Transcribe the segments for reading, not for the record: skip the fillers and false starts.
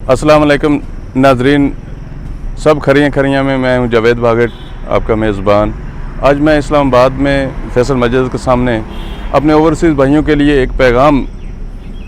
अस्सलाम वालेकुम नाजरीन, सब खरियाँ में मैं हूँ जावेद भागट, आपका मेज़बान। आज मैं इस्लामाबाद में फैसल मस्जिद के सामने अपने ओवरसीज़ भाइयों के लिए एक पैगाम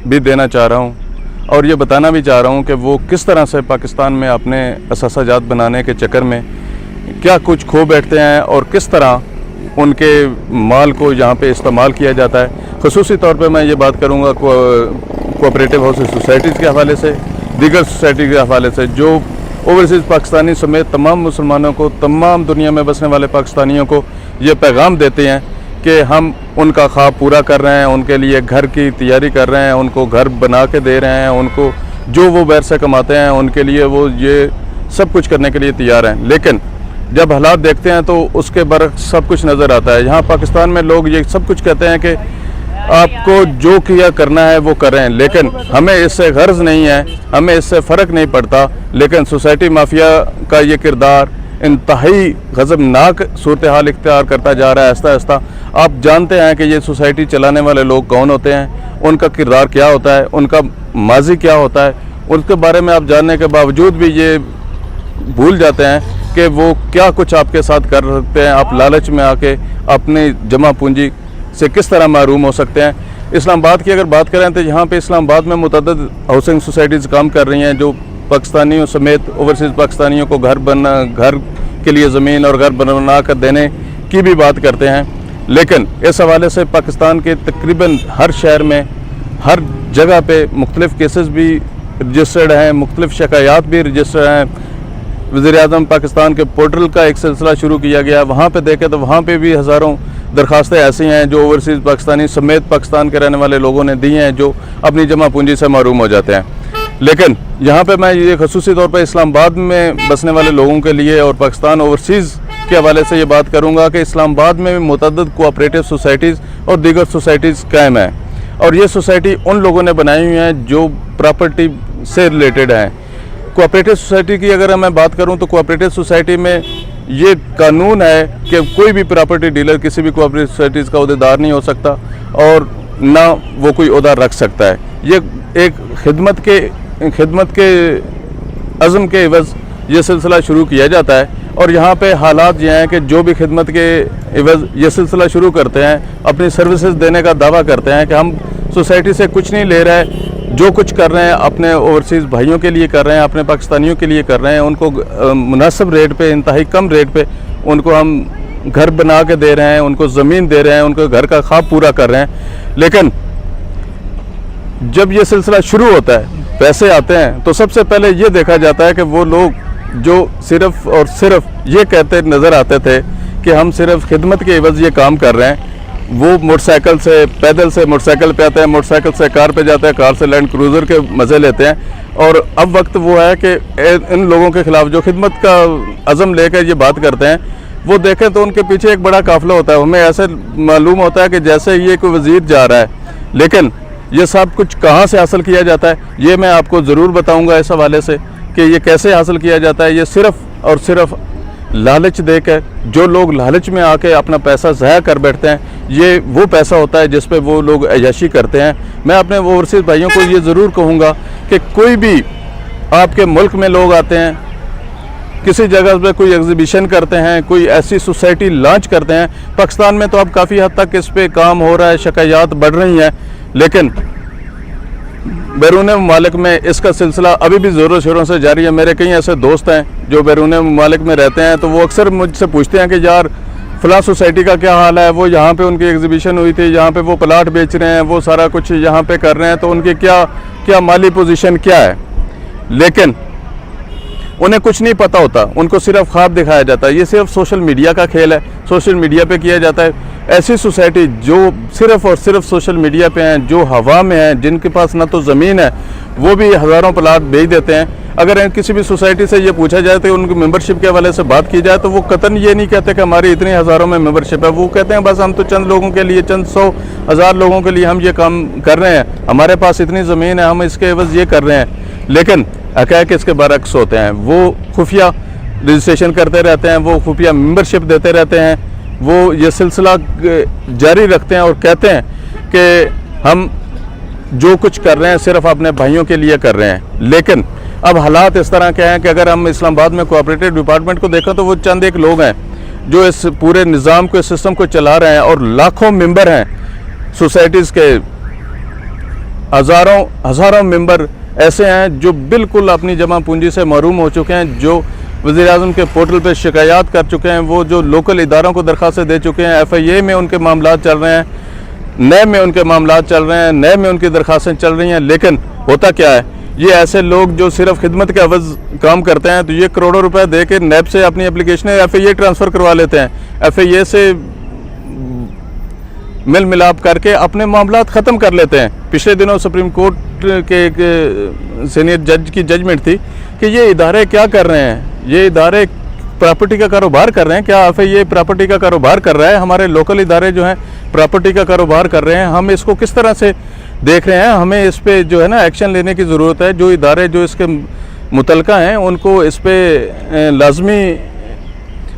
भी देना चाह रहा हूँ और ये बताना भी चाह रहा हूँ कि वो किस तरह से पाकिस्तान में अपने असासाजात बनाने के चक्कर में क्या कुछ खो बैठते हैं और किस तरह उनके माल को यहाँ पे इस्तेमाल किया जाता है। ख़ुसूसी तौर पे मैं ये बात करूँगा कोऑपरेटिव हाउसिंग सोसाइटीज़ के हवाले से, दीगर सोसाइटी के हवाले से, जो ओवरसीज़ पाकिस्तानी समेत तमाम मुसलमानों को, तमाम दुनिया में बसने वाले पाकिस्तानियों को ये पैगाम देते हैं कि हम उनका ख्वाब पूरा कर रहे हैं, उनके लिए घर की तैयारी कर रहे हैं, उनको घर बना के दे रहे हैं, उनको जो वो बैर से कमाते हैं उनके लिए वो ये सब कुछ करने के लिए तैयार हैं। लेकिन जब हालात देखते हैं तो उसके बरक्स सब कुछ नज़र आता है। यहाँ पाकिस्तान में लोग ये सब कुछ कहते हैं कि आपको जो किया करना है वो करें, लेकिन हमें इससे गर्ज नहीं है, हमें इससे फ़र्क नहीं पड़ता। लेकिन सोसाइटी माफिया का ये किरदार इंतहाई गज़बनाक सूरत हाल इख्तियार करता जा रहा है आहिस्ता आहिस्ता। आप जानते हैं कि ये सोसाइटी चलाने वाले लोग कौन होते हैं, उनका किरदार क्या होता है, उनका माजी क्या होता है, उसके बारे में आप जानने के बावजूद भी ये भूल जाते हैं कि वो क्या कुछ आपके साथ कर सकते हैं। आप लालच में आके अपनी जमा पूंजी से किस तरह महरूम हो सकते हैं। इस्लामाबाद की अगर बात करें तो यहाँ पे इस्लामाबाद में मुतअद्दिद हाउसिंग सोसाइटीज़ काम कर रही हैं जो पाकिस्तानियों समेत ओवरसीज़ पाकिस्तानियों को घर के लिए ज़मीन और घर बना कर देने की भी बात करते हैं। लेकिन इस हवाले से पाकिस्तान के तकरीबन हर शहर में, हर जगह पे मुख्तलिफ़ केसेस भी रजिस्टर्ड हैं, मुख्तलिफ़ शिकायत भी रजिस्टर्ड हैं। वज़ीर-ए-आज़म पाकिस्तान के पोर्टल का एक सिलसिला शुरू किया गया, वहाँ पे देखें तो वहाँ पे भी हज़ारों दरख्वास्तें ऐसी हैं जो ओवरसीज़ पाकिस्तानी समेत पाकिस्तान के रहने वाले लोगों ने दी हैं जो अपनी जमा पूंजी से महरूम हो जाते हैं। लेकिन यहाँ पे मैं ये ख़ुसूसी तौर पर इस्लामाबाद में बसने वाले लोगों के लिए और पाकिस्तान ओवरसीज़ के हवाले से ये बात करूँगा कि इस्लामाबाद में मुतअद्दिद कोऑपरेटिव सोसाइटीज़ और दीगर सोसाइटीज़ कायम हैं और ये सोसाइटी उन लोगों ने बनाई हुई हैं जो प्रॉपर्टी से रिलेटेड हैं। कोऑपरेटिव सोसाइटी की अगर मैं बात करूं तो कोऑपरेटिव सोसाइटी में ये कानून है कि कोई भी प्रॉपर्टी डीलर किसी भी कोऑपरेटिव सोसाइटीज़ का उहदेदार नहीं हो सकता और ना वो कोई उहदा रख सकता है। ये एक खिदमत के अज़म के एवज़ ये सिलसिला शुरू किया जाता है और यहाँ पे हालात ये हैं कि जो भी खिदमत के एवज़ ये सिलसिला शुरू करते हैं, अपनी सर्विसेज देने का दावा करते हैं कि हम सोसाइटी से कुछ नहीं ले रहे, जो कुछ कर रहे हैं अपने ओवरसीज़ भाइयों के लिए कर रहे हैं, अपने पाकिस्तानियों के लिए कर रहे हैं, उनको मुनासिब रेट पे, इंतहाई कम रेट पे उनको हम घर बना के दे रहे हैं, उनको ज़मीन दे रहे हैं, उनको घर का ख्वाब पूरा कर रहे हैं। लेकिन जब ये सिलसिला शुरू होता है, पैसे आते हैं, तो सबसे पहले ये देखा जाता है कि वो लोग जो सिर्फ़ और सिर्फ ये कहते नज़र आते थे कि हम सिर्फ खिदमत के एवज़ ये काम कर रहे हैं, वो मोटरसाइकिल से, पैदल से मोटरसाइकिल पे आते हैं, मोटरसाइकिल से कार पे जाते हैं, कार से लैंड क्रूज़र के मज़े लेते हैं। और अब वक्त वो है कि इन लोगों के ख़िलाफ़ जो खिदमत का अज़म लेकर ये बात करते हैं, वो देखें तो उनके पीछे एक बड़ा काफ़िला होता है। हमें ऐसे मालूम होता है कि जैसे ये कोई वज़ीर जा रहा है, लेकिन ये सब कुछ कहाँ से हासिल किया जाता है ये मैं आपको ज़रूर बताऊँगा इस हवाले से कि ये कैसे हासिल किया जाता है। ये सिर्फ़ और सिर्फ लालच देकर, जो लोग लालच में आके अपना पैसा ज़ाया कर बैठते हैं, ये वो पैसा होता है जिस पे वो लोग अय्याशी करते हैं। मैं अपने ओवरसीज़ भाइयों को ये ज़रूर कहूँगा कि कोई भी आपके मुल्क में लोग आते हैं, किसी जगह पे कोई एग्जीबिशन करते हैं, कोई ऐसी सोसाइटी लॉन्च करते हैं, पाकिस्तान में तो अब काफ़ी हद तक इस पर काम हो रहा है, शिकायत बढ़ रही हैं, लेकिन बैरून ममालिक में इसका सिलसिला अभी भी ज़ोरों शोरों से जारी है। मेरे कई ऐसे दोस्त हैं जो बैरून ममालिक में रहते हैं, तो वो अक्सर मुझसे पूछते हैं कि यार फ़लाँ सोसाइटी का क्या हाल है, वो यहाँ पे उनकी एग्जीबिशन हुई थी, यहाँ पे वो प्लाट बेच रहे हैं, वो सारा कुछ यहाँ पे कर रहे हैं, तो उनकी क्या माली पोजीशन क्या है। लेकिन उन्हें कुछ नहीं पता होता, उनको सिर्फ ख्वाब दिखाया जाता है। ये सिर्फ सोशल मीडिया का खेल है, सोशल मीडिया पे किया जाता है। ऐसी सोसाइटी जो सिर्फ और सिर्फ सोशल मीडिया पे हैं, जो हवा में हैं, जिनके पास ना तो ज़मीन है, वो भी हज़ारों प्लाट बेच देते हैं। अगर किसी भी सोसाइटी से ये पूछा जाए तो उनकी मेंबरशिप के हवाले से बात की जाए तो वो कतन ये नहीं कहते कि हमारी इतनी हज़ारों में मेंबरशिप है। वो कहते हैं बस हम तो चंद लोगों के लिए, चंद 100,000 लोगों के लिए हम ये काम कर रहे हैं, हमारे पास इतनी ज़मीन है, हम इसके एवज़ ये कर रहे हैं। लेकिन हक़ाइक़ इसके बरअक्स होते हैं। वो खुफिया रजिस्ट्रेशन करते रहते हैं, वो खुफिया मेंबरशिप देते रहते हैं, वो ये सिलसिला जारी रखते हैं और कहते हैं कि हम जो कुछ कर रहे हैं सिर्फ अपने भाइयों के लिए कर रहे हैं। लेकिन अब हालात इस तरह के हैं कि अगर हम इस्लामाबाद में कोऑपरेटिव डिपार्टमेंट को देखें तो वो चंद एक लोग हैं जो इस पूरे निज़ाम को, इस सिस्टम को चला रहे हैं, और लाखों मेंबर हैं सोसाइटीज़ के, हज़ारों मेंबर ऐसे हैं जो बिल्कुल अपनी जमा पूंजी से महरूम हो चुके हैं, जो वज़ीर-ए-आज़म के पोर्टल पे शिकायत कर चुके हैं, वो जो लोकल इदारों को दरख्वास्तें दे चुके हैं, FIA में उनके मामला चल रहे हैं, नए में उनके मामला चल रहे हैं, नए में उनकी दरख्वास्तें चल रही हैं। लेकिन होता क्या है, ये ऐसे लोग जो सिर्फ खिदमत के अवज़ काम करते हैं, तो ये करोड़ों रुपए दे के नैब से अपनी एप्लीकेशन FIA ट्रांसफ़र करवा लेते हैं, FIA से मिल मिलाप करके अपने मामला ख़त्म कर लेते हैं। पिछले दिनों सुप्रीम कोर्ट के एक सीनियर जज की जजमेंट थी कि ये इदारे क्या कर रहे हैं, ये इदारे प्रॉपर्टी का कारोबार कर रहे हैं, क्या FIA प्रॉपर्टी का कारोबार कर रहा है, हमारे लोकल इदारे जो हैं प्रॉपर्टी का कारोबार कर रहे हैं, हम इसको किस तरह से देख रहे हैं, हमें इस पे जो है ना एक्शन लेने की ज़रूरत है। जो इदारे जो इसके मुतलका हैं उनको इस पे लाजमी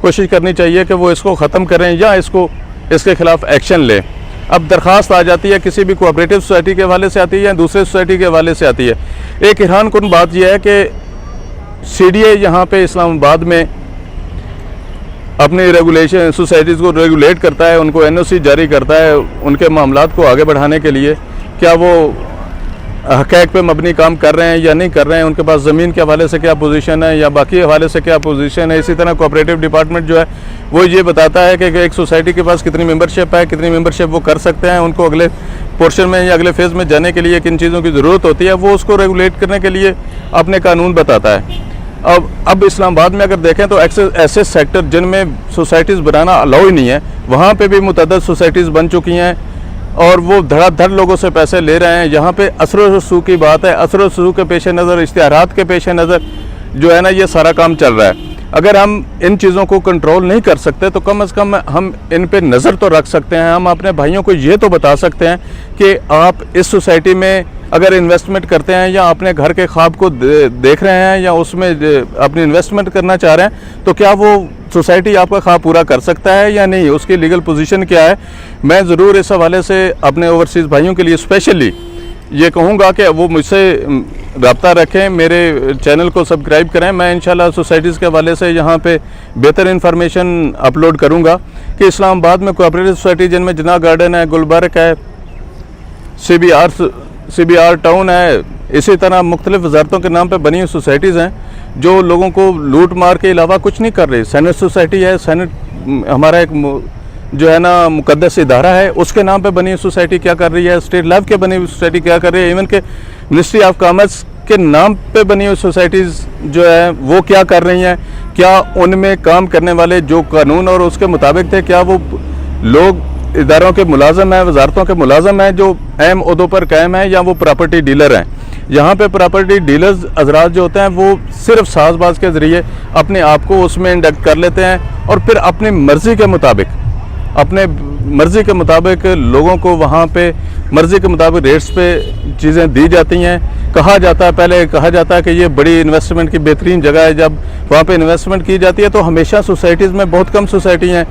कोशिश करनी चाहिए कि वो इसको ख़त्म करें या इसके ख़िलाफ़ एक्शन लें। अब दरख्वास्त आ जाती है, किसी भी कोऑपरेटिव सोसाइटी के हवाले से आती है या दूसरे सोसाइटी के हवाले से आती है। एक हैरान कुन बात यह है कि CDA यहाँ पे इस्लामाबाद में अपनी रेगुलेशन सोसाइटीज़ को रेगुलेट करता है, उनको NOC जारी करता है उनके मामलात को आगे बढ़ाने के लिए। क्या वो हक़ाइक़ पे मबनी काम कर रहे हैं या नहीं कर रहे हैं, उनके पास ज़मीन के हवाले से क्या पोजीशन है या बाकी हवाले से क्या पोजीशन है। इसी तरह कोऑपरेटिव डिपार्टमेंट जो है वो ये बताता है कि एक सोसाइटी के पास कितनी मेंबरशिप है, कितनी मेंबरशिप वो कर सकते हैं, उनको अगले पोर्शन में या अगले फेज़ में जाने के लिए किन चीज़ों की ज़रूरत होती है, वो उसको रेगुलेट करने के लिए अपने कानून बताता है। अब इस्लामाबाद में अगर देखें तो ऐसे सेक्टर जिनमें सोसाइटीज़ बनाना अलाउ ही नहीं है, वहाँ पे भी मुतअद्दिद सोसाइटीज़ बन चुकी हैं और वो धड़ाधड़ लोगों से पैसे ले रहे हैं। यहाँ पे असर व रसूख की बात है, असर व रसूख के पेश नज़र, इश्तिहारात के पेश नज़र जो है ना ये सारा काम चल रहा है। अगर हम इन चीज़ों को कंट्रोल नहीं कर सकते तो कम से कम हम इन पे नज़र तो रख सकते हैं। हम अपने भाइयों को ये तो बता सकते हैं कि आप इस सोसाइटी में अगर इन्वेस्टमेंट करते हैं या अपने घर के ख्वाब को देख रहे हैं या उसमें अपनी इन्वेस्टमेंट करना चाह रहे हैं, तो क्या वो सोसाइटी आपका ख्वाब पूरा कर सकता है या नहीं, उसकी लीगल पोजीशन क्या है। मैं ज़रूर इस हवाले से अपने ओवरसीज़ भाइयों के लिए स्पेशली ये कहूँगा कि वो मुझसे रब्ता रखें, मेरे चैनल को सब्सक्राइब करें। मैं इंशाल्लाह सोसाइटीज़ के हवाले से यहाँ पे बेहतर इन्फॉर्मेशन अपलोड करूँगा कि इस्लामाबाद में कोऑपरेटिव सोसाइटी जिनमें जिन्ना गार्डन है, गुलबर्ग है, CBR टाउन है, इसी तरह मुख्तलिफ वजारतों के नाम पे बनी हुई सोसाइटीज़ हैं जो लोगों को लूट मार के अलावा कुछ नहीं कर रही। सेनेट सोसाइटी है, सेनेट हमारा एक जो है ना मुकद्दस इदारा है, उसके नाम पे बनी हुई सोसाइटी क्या कर रही है, स्टेट लेवल के बनी हुई सोसाइटी क्या कर रही है, इवन के मिनिस्ट्री ऑफ कॉमर्स के नाम पे बनी हुई सोसाइटीज़ जो है वो क्या कर रही हैं। क्या उनमें काम करने वाले जो कानून और उसके मुताबिक थे, क्या वो लोग इदारों के मुलाजम हैं, वजारतों के मुलाजम हैं जो अहम ओहदों पर कायम हैं, या वो प्रॉपर्टी डीलर हैं। यहाँ पे प्रॉपर्टी डीलर्स हजरात जो होते हैं वो सिर्फ साजबाज के ज़रिए अपने आप को उसमें इंडक्ट कर लेते हैं और फिर अपनी मर्ज़ी के मुताबिक लोगों को वहाँ पे मर्ज़ी के मुताबिक रेट्स पे चीज़ें दी जाती हैं। पहले कहा जाता है कि ये बड़ी इन्वेस्टमेंट की बेहतरीन जगह है। जब वहाँ पे इन्वेस्टमेंट की जाती है तो हमेशा सोसाइटीज़ में बहुत कम सोसाइटी हैं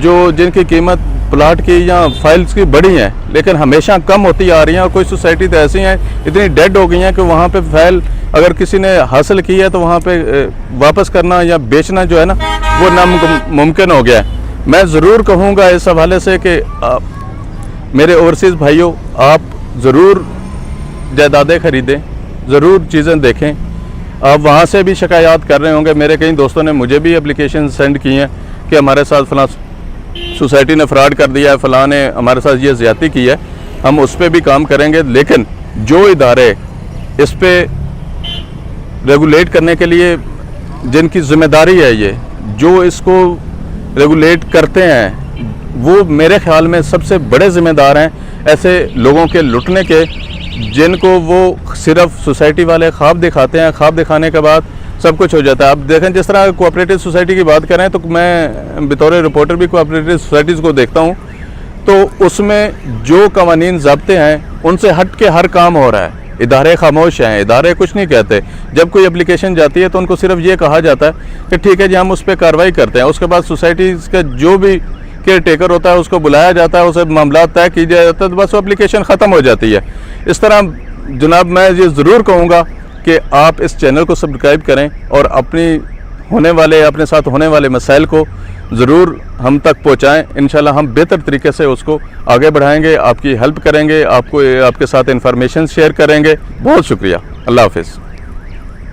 जो जिनकी कीमत प्लाट की या फाइल्स की बड़ी हैं, लेकिन हमेशा कम होती आ रही हैं। और कोई सोसाइटी तो ऐसी हैं इतनी डेड हो गई हैं कि वहाँ पे फाइल अगर किसी ने हासिल की है तो वहाँ पे वापस करना या बेचना जो है ना वो नामुमकिन हो गया है। मैं ज़रूर कहूँगा इस हवाले से कि मेरे ओवरसीज़ भाइयों, आप ज़रूर जायदादें ख़रीदें, ज़रूर चीज़ें देखें। आप वहाँ से भी शिकायत कर रहे होंगे, मेरे कई दोस्तों ने मुझे भी एप्लीकेशन सेंड की हैं कि हमारे साथ फ़लाँ सोसाइटी ने फ्रॉड कर दिया है, फ़लाँ ने हमारे साथ ये ज़्यादती की है। हम उस पर भी काम करेंगे, लेकिन जो इदारे इस पर रेगुलेट करने के लिए जिनकी ज़िम्मेदारी है, ये जो इसको रेगुलेट करते हैं, वो मेरे ख़्याल में सबसे बड़े ज़िम्मेदार हैं ऐसे लोगों के लुटने के, जिनको वो सिर्फ सोसाइटी वाले ख्वाब दिखाते हैं। ख्वाब दिखाने के बाद सब कुछ हो जाता है। अब देखें, जिस तरह कोऑपरेटिव सोसाइटी की बात करें तो मैं बतौर रिपोर्टर भी कोऑपरेटिव सोसाइटीज़ को देखता हूँ, तो उसमें जो कवानीन ज़ाब्ते हैं उनसे हट के हर काम हो रहा है। इदारे खामोश हैं, इदारे कुछ नहीं कहते। जब कोई एप्लीकेशन जाती है तो उनको सिर्फ ये कहा जाता है कि ठीक है जी, हम उस पर कार्रवाई करते हैं। उसके बाद सोसाइटीज़ का जो भी केयर टेकर होता है उसको बुलाया जाता है, उसे मामला तय किया जाता है, तो बस वो एप्लीकेशन ख़त्म हो जाती है। इस तरह जनाब मैं ये ज़रूर कहूँगा कि आप इस चैनल को सब्सक्राइब करें और अपने साथ होने वाले मसाइल को ज़रूर हम तक पहुँचाएँ। इंशाल्लाह हम बेहतर तरीके से उसको आगे बढ़ाएंगे, आपकी हेल्प करेंगे, आपके साथ इंफॉर्मेशन शेयर करेंगे। बहुत शुक्रिया। अल्लाह हाफ़िज़।